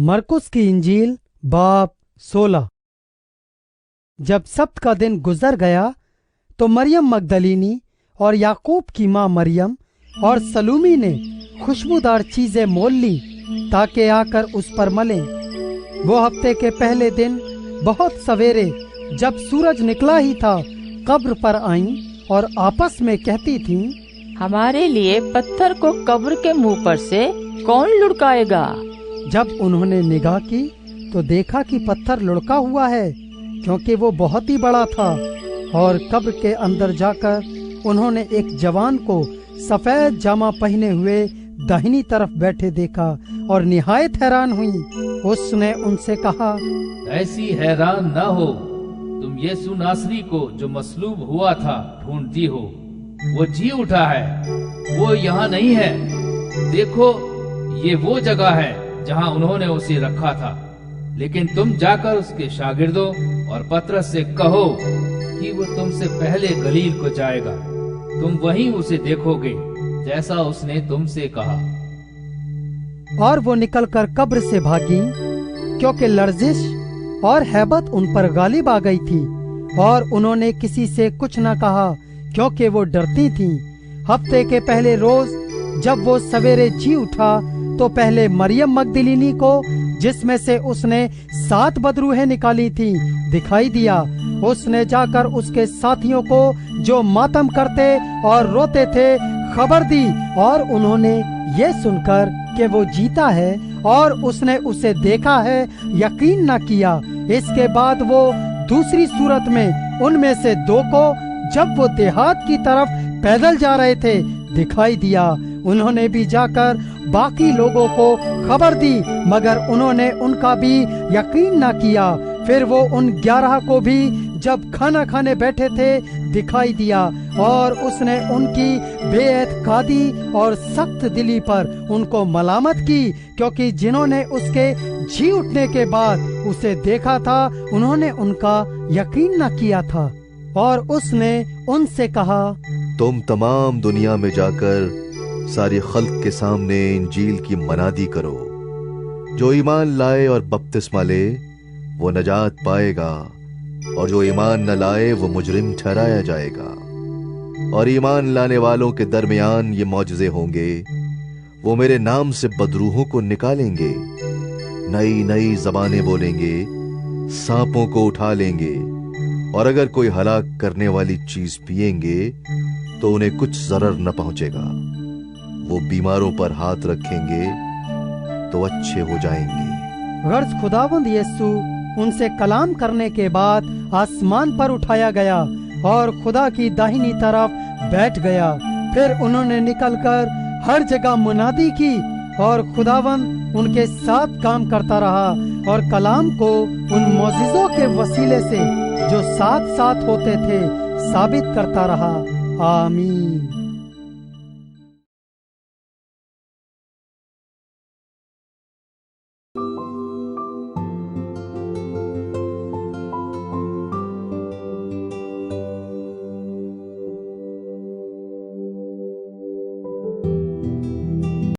मरकुस की इंजील बाब 16। जब सब्त का दिन गुजर गया तो मरियम मगदलीनी और याकूब की माँ मरियम और सलूमी ने खुशबूदार चीजें मोल ली ताकि आकर उस पर मलें। वो हफ्ते के पहले दिन बहुत सवेरे जब सूरज निकला ही था कब्र पर आईं और आपस में कहती थीं, हमारे लिए पत्थर को कब्र के मुंह पर से कौन लुढ़काएगा। जब उन्होंने निगाह की तो देखा कि पत्थर लुढ़का हुआ है, क्योंकि वो बहुत ही बड़ा था। और कब्र के अंदर जाकर उन्होंने एक जवान को सफेद जामा पहने हुए दाहिनी तरफ बैठे देखा और निहायत हैरान हुई। उसने उनसे कहा, ऐसी हैरान न हो, तुम यीशु नासरी को जो मसलूब हुआ था ढूंढती हो। वो जी उठा है, वो यहाँ नहीं है। देखो, ये वो जगह है जहाँ उन्होंने उसे रखा था। लेकिन तुम जाकर उसके शागिर्दों और पतरस से कहो कि वो तुमसे पहले गलील को जाएगा। तुम वहीं उसे देखोगे जैसा उसने तुमसे कहा। और वो निकलकर कब्र से भागी, क्योंकि लर्जिश और हैबत उन पर गालिब आ गई थी। और उन्होंने किसी से कुछ न कहा, क्योंकि वो डरती थीं। हफ्ते के पहले रोज जब वो सवेरे जी उठा तो पहले मरियम मगदलीनी को, जिसमें से उसने 7 बदरूहें निकाली थी, दिखाई दिया। उसने जाकर उसके साथियों को जो मातम करते और रोते थे खबर दी, और उन्होंने ये सुनकर कि वो जीता है और उसने उसे देखा है यकीन न किया। इसके बाद वो दूसरी सूरत में उनमें से 2 को, जब वो देहात की तरफ पैदल जा रहे थे, दिखाई दिया। उन्होंने भी जाकर बाकी लोगों को खबर दी, मगर उन्होंने उनका भी यकीन न किया। फिर वो उन 11 को भी जब खाना खाने बैठे थे दिखाई दिया, और उसने उनकी बेएतकादी और सख्त दिली पर उनको मलामत की, क्योंकि जिन्होंने उसके जी उठने के बाद उसे देखा था उन्होंने उनका यकीन न किया था। और उसने उनसे कहा, तुम तमाम दुनिया में जाकर सारी खल्क के सामने इंजील की मनादी करो। जो ईमान लाए और बपतिस्मा ले वो नजात पाएगा, और जो ईमान न लाए वो मुजरिम ठहराया जाएगा। और ईमान लाने वालों के दरमियान ये मौजज़े होंगे, वो मेरे नाम से बदरूहों को निकालेंगे, नई नई जबानें बोलेंगे, सांपों को उठा लेंगे, और अगर कोई हलाक करने वाली चीज पिएंगे तो उन्हें कुछ जरर न पहुंचेगा। वो बीमारों पर हाथ रखेंगे तो अच्छे हो जाएंगे। गर्ज खुदावंद यीशु उनसे कलाम करने के बाद आसमान पर उठाया गया और खुदा की दाहिनी तरफ बैठ गया। फिर उन्होंने निकलकर हर जगह मुनादी की, और खुदावंद उनके साथ काम करता रहा और कलाम को उन मौजिज़ों के वसीले से जो साथ साथ होते थे साबित करता रहा। आमीन।